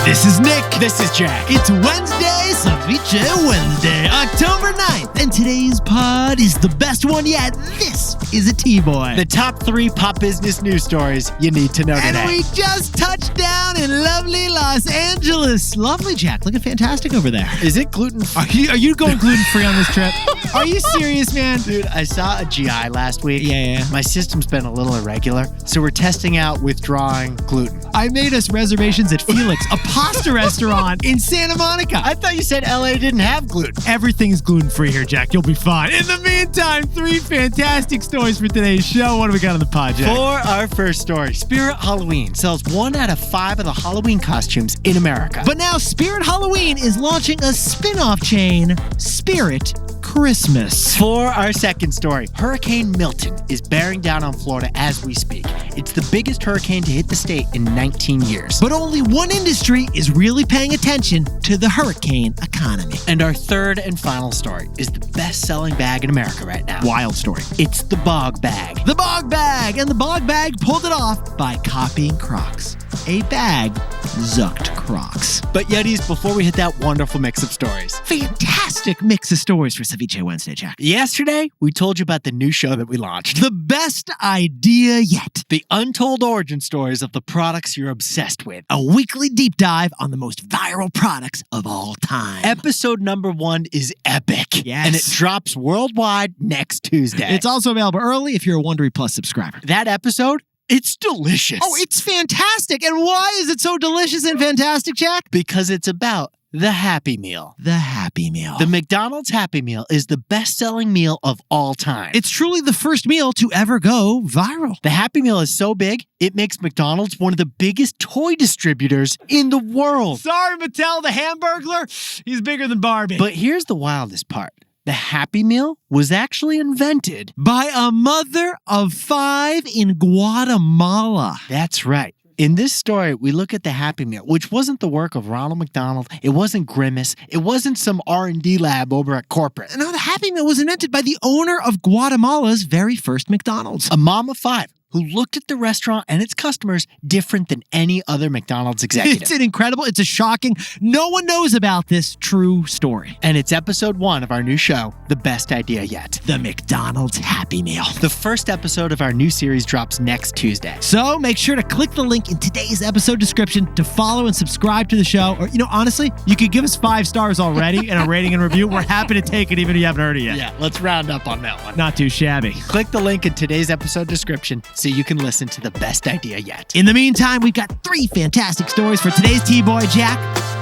This is Nick. This is Jack. It's Wednesday, Ceviche Wednesday, October 9th. And today's pod is the best one yet. This is a TBOY. The top 3 pop business news stories you need to know today. And we just touched down in lovely Los Angeles. Lovely, Jack. Looking fantastic over there. Is it gluten-free? Are you going gluten-free on this trip? Are you serious, man? Dude, I saw a GI last week. Yeah. My system's been a little irregular, so we're testing out withdrawing gluten. I made us reservations at Felix, a pasta restaurant in Santa Monica. I thought you said LA didn't have gluten. Everything's gluten-free here, Jack. You'll be fine. In the meantime, 3 fantastic stories for today's show. What do we got on the pod, Jack? For our first story, Spirit Halloween sells 1 out of 5 of the Halloween costumes in America. But now Spirit Halloween is launching a spin-off chain, Spirit Christmas. For our second story, Hurricane Milton is bearing down on Florida as we speak. It's the biggest hurricane to hit the state in 19 years. But only one industry is really paying attention to the hurricane economy. And our third and final story is the best-selling bag in America right now. Wild story. It's the Bogg Bag. The Bogg Bag. And the Bogg Bag pulled it off by copying Crocs. A bag zucked Crocs. But Yetis, before we hit that wonderful mix of stories. Fantastic mix of stories for Ceviche Wednesday, Jack. Yesterday, we told you about the new show that we launched. The best idea yet. The untold origin stories of the products you're obsessed with. A weekly deep dive on the most viral products of all time. Episode number 1 is epic. Yes. And it drops worldwide next Tuesday. It's also available early if you're a Wondery Plus subscriber. That episode, it's delicious. Oh, it's fantastic. And why is it so delicious and fantastic, Jack? Because it's about the Happy Meal. The Happy Meal. The McDonald's Happy Meal is the best-selling meal of all time. It's truly the first meal to ever go viral. The Happy Meal is so big, it makes McDonald's one of the biggest toy distributors in the world. Sorry, Mattel, the Hamburglar. He's bigger than Barbie. But here's the wildest part. The Happy Meal was actually invented by a mother of 5 in Guatemala. That's right. In this story, we look at the Happy Meal, which wasn't the work of Ronald McDonald. It wasn't Grimace. It wasn't some R&D lab over at corporate. No, the Happy Meal was invented by the owner of Guatemala's very first McDonald's. A mom of 5 who looked at the restaurant and its customers different than any other McDonald's executive. It's an incredible, it's a shocking, no one knows about this true story. And it's episode 1 of our new show, The Best Idea Yet. The McDonald's Happy Meal. The first episode of our new series drops next Tuesday. So make sure to click the link in today's episode description to follow and subscribe to the show. Or, honestly, you could give us 5 stars already and a rating and review. We're happy to take it even if you haven't heard it yet. Yeah, let's round up on that one. Not too shabby. Click the link in today's episode description so you can listen to the best idea yet. In the meantime, we've got 3 fantastic stories for today's T-Boy, Jack.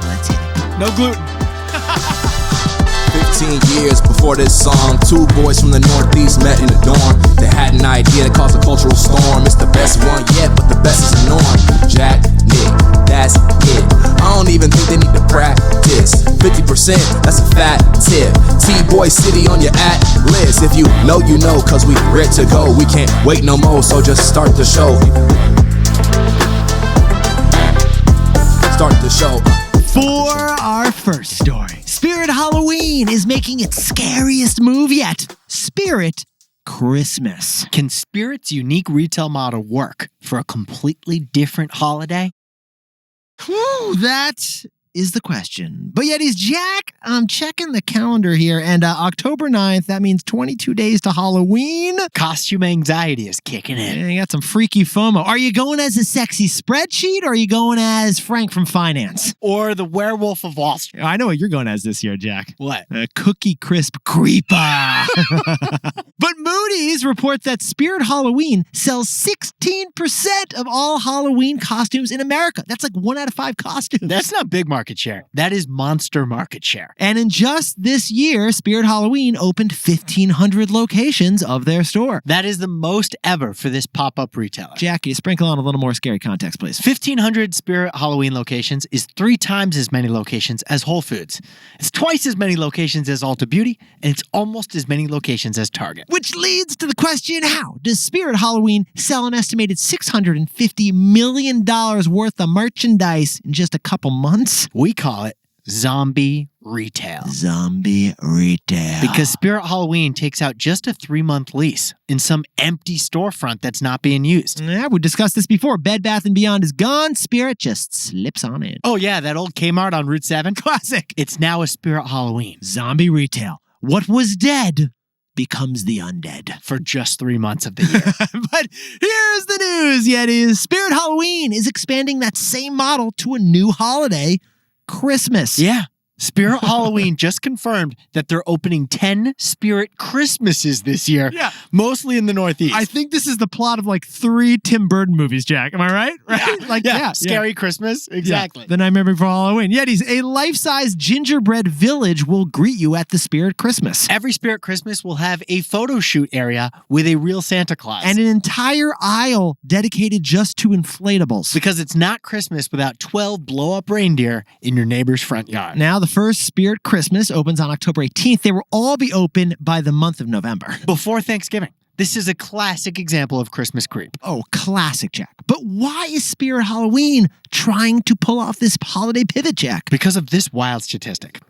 Let's hit it. No gluten. 15 years before this song, 2 boys from the Northeast met in a dorm. They had an idea that caused a cultural storm. It's the best one yet, but the best is the norm. Jack, Nick, that's it. I don't even think they need to practice. 50%, that's a fat tip. T-Boy City on your at-list. If you know, you know, cause we ready to go. We can't wait no more, so just start the show. Start the show. For our first story, Spirit Halloween is making its scariest move yet. Spirit Christmas. Can Spirit's unique retail model work for a completely different holiday? Whew, that is the question. But yet, Jack, I'm checking the calendar here, and October 9th, that means 22 days to Halloween. Costume anxiety is kicking in. Yeah, you got some freaky FOMO. Are you going as a sexy spreadsheet, or are you going as Frank from finance? Or the werewolf of Wall Street. I know what you're going as this year, Jack. What? A Cookie Crisp Creeper. But Moody's reports that Spirit Halloween sells 16% of all Halloween costumes in America. That's like 1 out of 5 costumes. That's not big market share. That is monster market share. And in just this year, Spirit Halloween opened 1,500 locations of their store. That is the most ever for this pop-up retailer. Jackie, sprinkle on a little more scary context, please. 1,500 Spirit Halloween locations is 3 times as many locations as Whole Foods. It's twice as many locations as Ulta Beauty, and it's almost as many locations as Target. Which leads to the question, how does Spirit Halloween sell an estimated $650 million worth of merchandise in just a couple months? We call it zombie retail. Zombie retail. Because Spirit Halloween takes out just a 3-month lease in some empty storefront that's not being used. Yeah, we discussed this before. Bed Bath & Beyond is gone. Spirit just slips on in. Oh yeah, that old Kmart on Route 7? Classic. It's now a Spirit Halloween. Zombie retail. What was dead becomes the undead. For just 3 months of the year. But here's the news, Yetis. Spirit Halloween is expanding that same model to a new holiday, Christmas. Yeah. Spirit Halloween just confirmed that they're opening 10 Spirit Christmases this year. Yeah. Mostly in the Northeast. I think this is the plot of like 3 Tim Burton movies, Jack. Am I right? Right? Yeah. Like, yeah. Scary Christmas. Exactly. Yeah. The Nightmare Before Halloween. Yetis, a life-size gingerbread village will greet you at the Spirit Christmas. Every Spirit Christmas will have a photo shoot area with a real Santa Claus. And an entire aisle dedicated just to inflatables. Because it's not Christmas without 12 blow-up reindeer in your neighbor's front yard. Now, the first Spirit Christmas opens on October 18th. They will all be open by the month of November. Before Thanksgiving. This is a classic example of Christmas creep. Oh, classic, Jack. But why is Spirit Halloween trying to pull off this holiday pivot, Jack? Because of this wild statistic.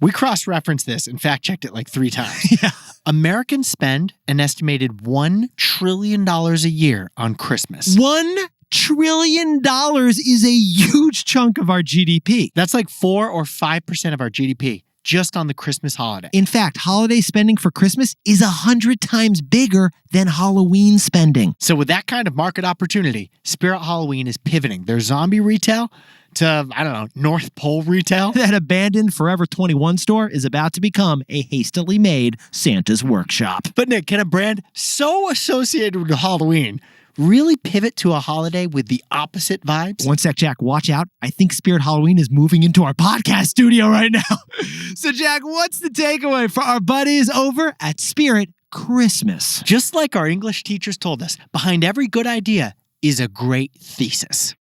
We cross-referenced this and fact-checked it like 3 times. Yeah. Americans spend an estimated $1 trillion a year on Christmas. $1 trillion is a huge chunk of our GDP. That's like 4 or 5% of our GDP just on the Christmas holiday. In fact, holiday spending for Christmas is 100 times bigger than Halloween spending. So with that kind of market opportunity, Spirit Halloween is pivoting their zombie retail to, I don't know, North Pole retail. That abandoned Forever 21 store is about to become a hastily made Santa's workshop. But Nick, can a brand so associated with Halloween really pivot to a holiday with the opposite vibes? One sec, Jack. Watch out. I think Spirit Halloween is moving into our podcast studio right now. So, Jack, what's the takeaway for our buddies over at Spirit Christmas? Just like our English teachers told us, behind every good idea is a great thesis.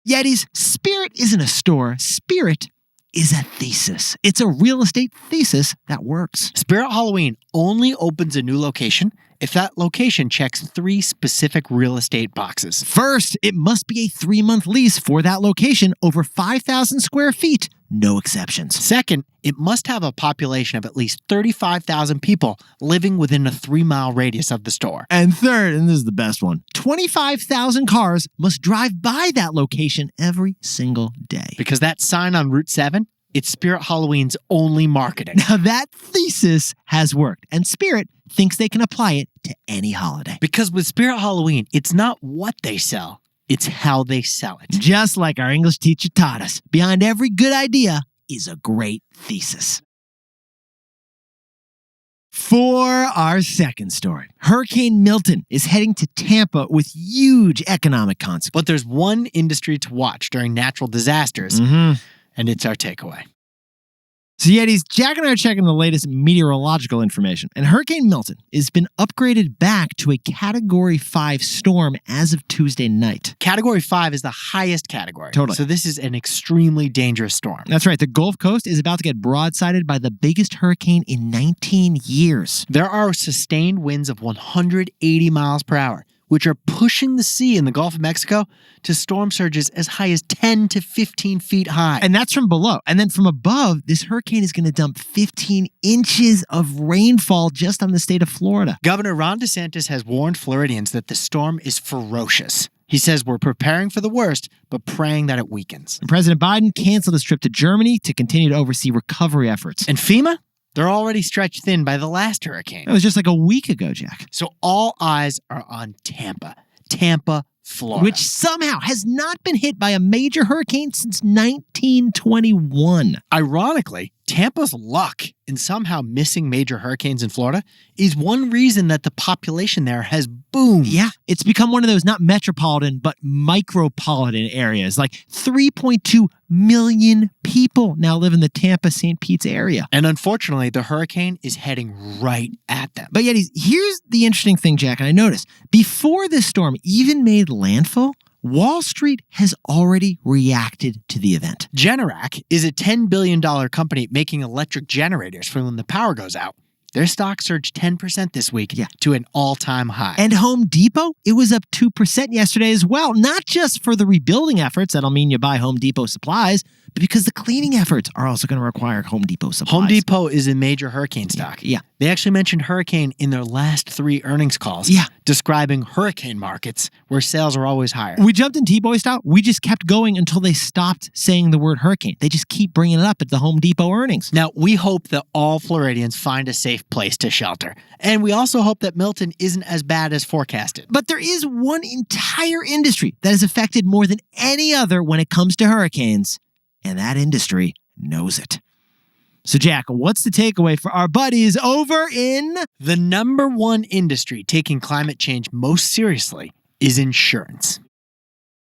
Yetis, Spirit isn't a store. Spirit is a thesis. It's a real estate thesis that works. Spirit Halloween only opens a new location if that location checks 3 specific real estate boxes. First, it must be a 3-month lease for that location over 5,000 square feet. No exceptions. Second, it must have a population of at least 35,000 people living within a 3-mile radius of the store. And third, and this is the best one, 25,000 cars must drive by that location every single day. Because that sign on Route 7, it's Spirit Halloween's only marketing. Now that thesis has worked, and Spirit thinks they can apply it to any holiday. Because with Spirit Halloween, it's not what they sell, it's how they sell it. Just like our English teacher taught us, behind every good idea is a great thesis. For our second story, Hurricane Milton is heading to Tampa with huge economic consequences. But there's one industry to watch during natural disasters, and it's our takeaway. So Yetis, Jack and I are checking the latest meteorological information, and Hurricane Milton has been upgraded back to a Category 5 storm as of Tuesday night. Category 5 is the highest category. Totally. So this is an extremely dangerous storm. That's right. The Gulf Coast is about to get broadsided by the biggest hurricane in 19 years. There are sustained winds of 180 miles per hour, which are pushing the sea in the Gulf of Mexico to storm surges as high as 10 to 15 feet high. And that's from below. And then from above, this hurricane is going to dump 15 inches of rainfall just on the state of Florida. Governor Ron DeSantis has warned Floridians that the storm is ferocious. He says we're preparing for the worst, but praying that it weakens. And President Biden canceled his trip to Germany to continue to oversee recovery efforts. And FEMA? They're already stretched thin by the last hurricane. That was just like a week ago, Jack. So all eyes are on Tampa, Florida. Which somehow has not been hit by a major hurricane since 1921. Ironically, Tampa's luck in somehow missing major hurricanes in Florida is one reason that the population there has boomed. Yeah, it's become one of those not metropolitan, but micropolitan areas. Like 3.2 million people now live in the Tampa-St. Pete's area. And unfortunately, the hurricane is heading right at them. But yet, here's the interesting thing, Jack, and I noticed. Before this storm even made landfall, Wall Street has already reacted to the event. GNRC is a $10 billion company making electric generators for when the power goes out. Their stock surged 10% this week to an all-time high. And Home Depot, it was up 2% yesterday as well. Not just for the rebuilding efforts, that'll mean you buy Home Depot supplies, but because the cleaning efforts are also going to require Home Depot supplies. Home Depot is a major hurricane stock. Yeah. They actually mentioned hurricane in their last 3 earnings calls, describing hurricane markets where sales are always higher. We jumped in TBOY style. We just kept going until they stopped saying the word hurricane. They just keep bringing it up at the Home Depot earnings. Now, we hope that all Floridians find a safe place to shelter. And we also hope that Milton isn't as bad as forecasted. But there is one entire industry that is affected more than any other when it comes to hurricanes, and that industry knows it. So, Jack, what's the takeaway for our buddies over in... The number one industry taking climate change most seriously is insurance.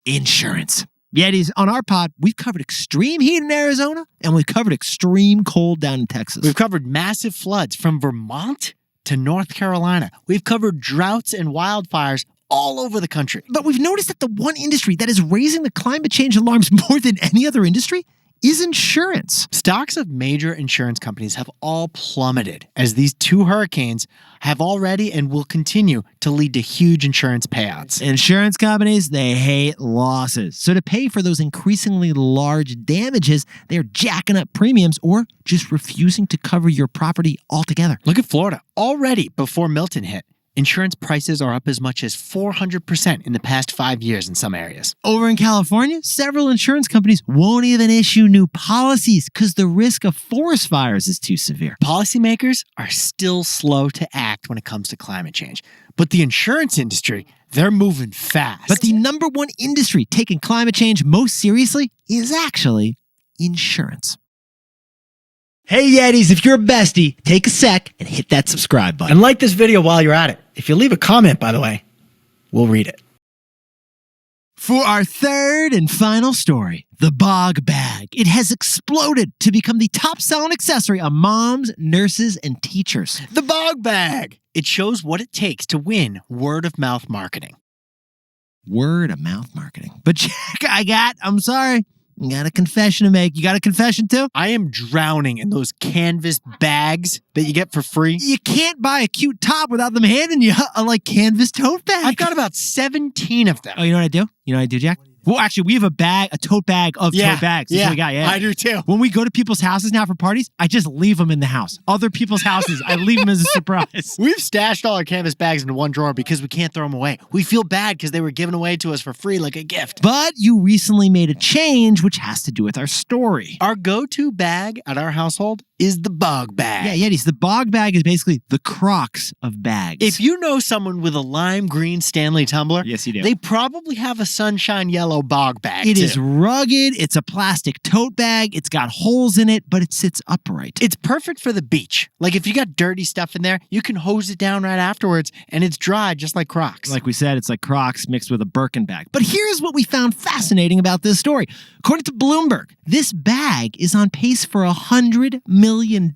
Insurance. Yetis, on our pod, we've covered extreme heat in Arizona, and we've covered extreme cold down in Texas. We've covered massive floods from Vermont to North Carolina. We've covered droughts and wildfires all over the country. But we've noticed that the one industry that is raising the climate change alarms more than any other industry is insurance. Stocks of major insurance companies have all plummeted as these 2 hurricanes have already and will continue to lead to huge insurance payouts. Insurance companies, they hate losses. So to pay for those increasingly large damages, they're jacking up premiums or just refusing to cover your property altogether. Look at Florida. Already before Milton hit, insurance prices are up as much as 400% in the past 5 years in some areas. Over in California, several insurance companies won't even issue new policies because the risk of forest fires is too severe. Policymakers are still slow to act when it comes to climate change. But the insurance industry, they're moving fast. But the number one industry taking climate change most seriously is actually insurance. Hey Yetis, if you're a bestie, take a sec and hit that subscribe button. And like this video while you're at it. If you leave a comment, by the way, we'll read it. For our third and final story, the Bogg Bag. It has exploded to become the top-selling accessory of moms, nurses, and teachers. The Bogg Bag. It shows what it takes to win word-of-mouth marketing. Word-of-mouth marketing. But Jack, I'm sorry. I got a confession to make. You got a confession too? I am drowning in those canvas bags that you get for free. You can't buy a cute top without them handing you a canvas tote bag. I've got about 17 of them. Oh, you know what I do? You know what I do, Jack? Well, actually, we have a tote bag of tote bags. That's what we got, I do too. When we go to people's houses now for parties, I just leave them in the house. Other people's houses, I leave them as a surprise. We've stashed all our canvas bags into one drawer because we can't throw them away. We feel bad because they were given away to us for free like a gift. But you recently made a change, which has to do with our story. Our go-to bag at our household is the Bogg Bag. Yeah, Yetis. The Bogg Bag is basically the Crocs of bags. If you know someone with a lime green Stanley tumbler, yes, you do. They probably have a sunshine yellow Bogg Bag. It is rugged. It's a plastic tote bag. It's got holes in it, but it sits upright. It's perfect for the beach. Like if you got dirty stuff in there, you can hose it down right afterwards and it's dry just like Crocs. Like we said, it's like Crocs mixed with a Birkin bag. But here's what we found fascinating about this story. According to Bloomberg, this bag is on pace for $100 million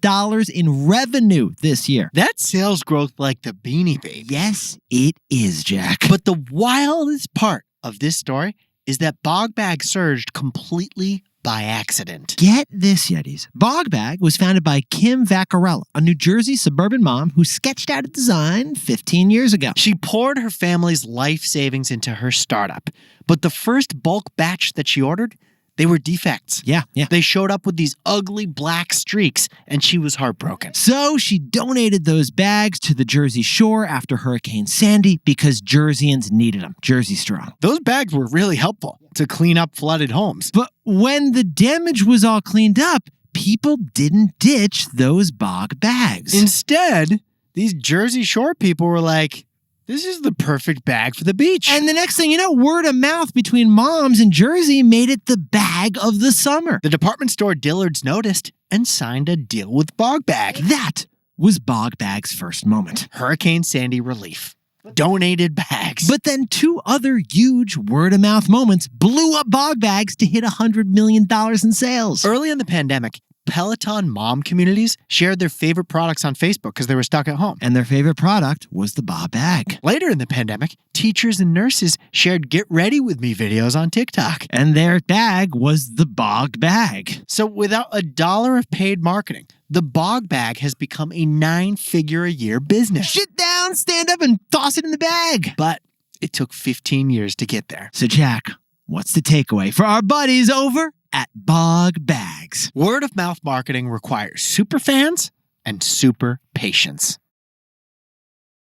in revenue this year. That's sales growth like the Beanie Babies. Yes, it is, Jack. But the wildest part of this story is that Bogg Bag surged completely by accident. Get this, Yetis. Bogg Bag was founded by Kim Vaccarella, a New Jersey suburban mom who sketched out a design 15 years ago. She poured her family's life savings into her startup, but the first bulk batch that she ordered, they were defects. Yeah. They showed up with these ugly black streaks, and she was heartbroken. So she donated those bags to the Jersey Shore after Hurricane Sandy because Jerseyans needed them. Jersey strong. Those bags were really helpful to clean up flooded homes. But when the damage was all cleaned up, people didn't ditch those Bogg Bags. Instead, these Jersey Shore people were like, this is the perfect bag for the beach. And the next thing you know, word of mouth between moms in Jersey made it the bag of the summer. The department store Dillard's noticed and signed a deal with Bogg Bag. That was Bogg Bag's first moment. Hurricane Sandy relief. Donated bags. But then 2 other huge word-of-mouth moments blew up Bogg Bags to hit $100 million in sales. Early in the pandemic, Peloton mom communities shared their favorite products on Facebook because they were stuck at home. And their favorite product was the Bogg Bag. Later in the pandemic, teachers and nurses shared Get Ready With Me videos on TikTok. And their bag was the Bogg Bag. So without $1 of paid marketing, the Bogg Bag has become a 9-figure-a-year business. Sit down, stand up, and toss it in the bag. But it took 15 years to get there. So, Jack, what's the takeaway for our buddies over at Bogg Bags? Word of mouth marketing requires super fans and super patience.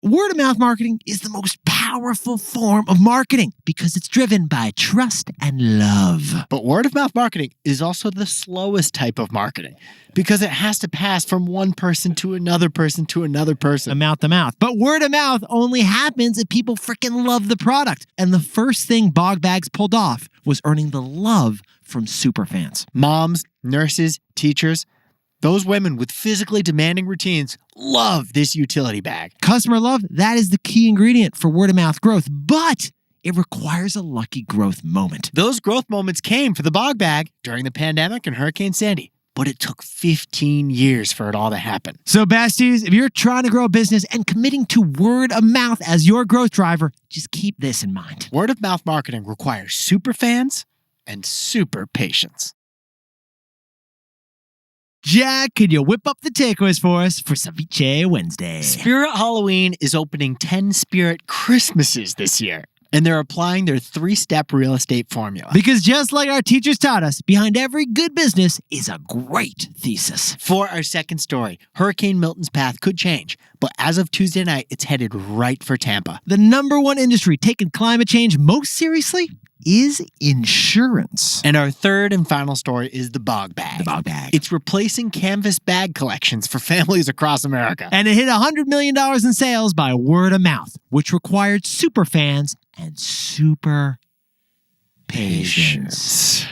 Word of mouth marketing is the most powerful form of marketing because it's driven by trust and love. But word of mouth marketing is also the slowest type of marketing because it has to pass from one person to another person to another person. Mouth to mouth. But word of mouth only happens if people freaking love the product. And the first thing Bogg Bags pulled off was earning the love from superfans. Moms, nurses, teachers, those women with physically demanding routines love this utility bag. Customer love, that is the key ingredient for word of mouth growth, but it requires a lucky growth moment. Those growth moments came for the Bogg Bag during the pandemic and Hurricane Sandy, but it took 15 years for it all to happen. So besties, if you're trying to grow a business and committing to word of mouth as your growth driver, just keep this in mind. Word of mouth marketing requires super fans and super patience. Jack, could you whip up the takeaways for us for Ceviche Wednesday? Spirit Halloween is opening 10 Spirit Christmases this year, and they're applying their 3-step real estate formula. Because just like our teachers taught us, behind every good business is a great thesis. For our second story, Hurricane Milton's path could change, but as of Tuesday night, it's headed right for Tampa. The number one industry taking climate change most seriously is insurance. And our third and final story is the Bogg Bag. The Bogg Bag. It's replacing canvas bag collections for families across America. And it hit $100 million in sales by word of mouth, which required super fans and super patience.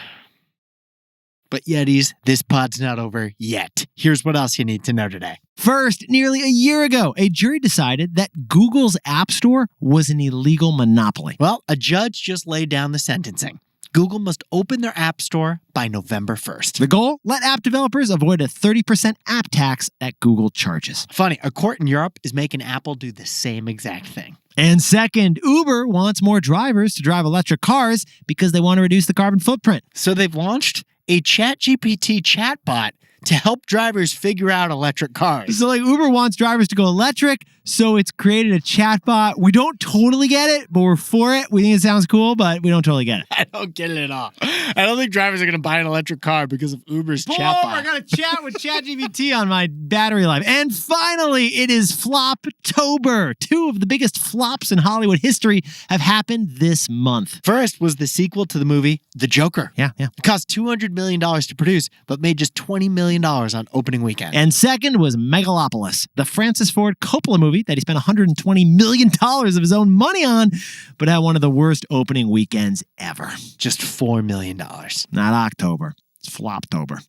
But Yetis, this pod's not over yet. Here's what else you need to know today. First, nearly a year ago, a jury decided that Google's App Store was an illegal monopoly. Well, a judge just laid down the sentencing. Google must open their App Store by November 1st. The goal? Let app developers avoid a 30% app tax that Google charges. Funny, a court in Europe is making Apple do the same exact thing. And second, Uber wants more drivers to drive electric cars because they want to reduce the carbon footprint. So they've launched a ChatGPT chatbot to help drivers figure out electric cars. So Uber wants drivers to go electric, so it's created a chatbot. We don't totally get it, but we're for it. We think it sounds cool, but we don't totally get it. I don't get it at all. I don't think drivers are going to buy an electric car because of Uber's chatbot. I got to chat with ChatGPT on my battery life. And finally, it is Floptober. 2 of the biggest flops in Hollywood history have happened this month. First was the sequel to the movie The Joker. Yeah. It cost $200 million to produce, but made just $20 million on opening weekend. And second was Megalopolis, the Francis Ford Coppola movie that he spent $120 million of his own money on, but had one of the worst opening weekends ever. Just $4 million. Not October. It's Floptober.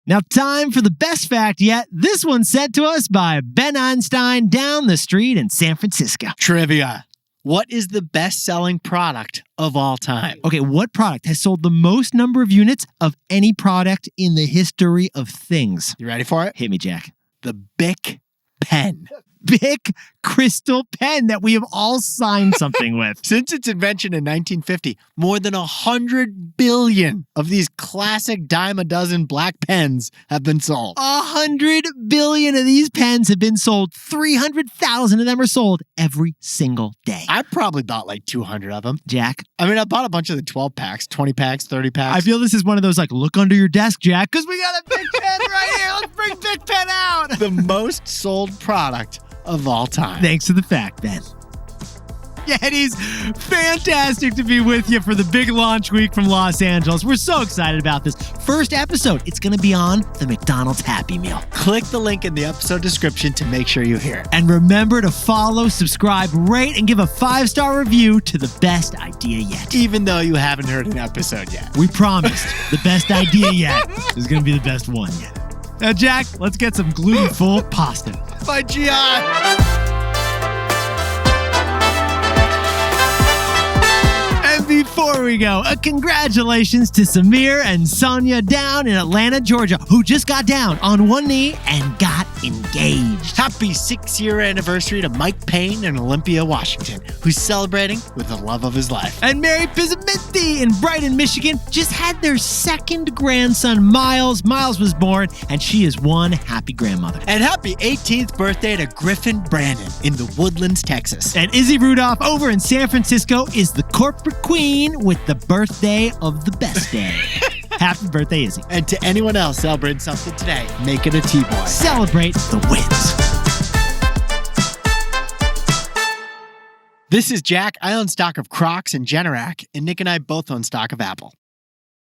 Now, time for the best fact yet. This one sent to us by Ben Einstein down the street in San Francisco. Trivia. What is the best-selling product of all time? Okay, what product has sold the most number of units of any product in the history of things? You ready for it? Hit me, Jack. The Bic pen. Bic crystal pen that we have all signed something with. Since its invention in 1950, more than 100 billion of these classic dime a dozen black pens have been sold. 100 billion of these pens have been sold. 300,000 of them are sold every single day. I probably bought like 200 of them. Jack? I mean, I bought a bunch of the 12 packs, 20 packs, 30 packs. I feel this is one of those look under your desk, Jack, because we got a Bic pen right here. Let's bring Bic pen out. The most sold product of all time. Thanks to the fact, Ben. Yetis, fantastic to be with you for the big launch week from Los Angeles. We're so excited about this first episode. It's going to be on the McDonald's Happy Meal. Click the link in the episode description to make sure you hear it. And remember to follow, subscribe, rate, and give a 5-star review to the best idea yet. Even though you haven't heard an episode yet. We promised the best idea yet is going to be the best one yet. Now, Jack, let's get some gluten-full pasta. By GI. And before we go, congratulations to Samir and Sonia down in Atlanta, Georgia, who just got down on one knee and got engaged. Happy 6-year anniversary to Mike Payne in Olympia, Washington, who's celebrating with the love of his life. And Mary Pizzaminti in Brighton, Michigan, just had their second grandson, Miles. Miles was born, and she is one happy grandmother. And happy 18th birthday to Griffin Brandon in the Woodlands, Texas. And Izzy Rudolph over in San Francisco is the corporate queen with the birthday of the best day. Happy birthday, Izzy. And to anyone else celebrating something today, make it a TBOY. Celebrate the wins. This is Jack. I own stock of Crocs and GNRC, and Nick and I both own stock of Apple.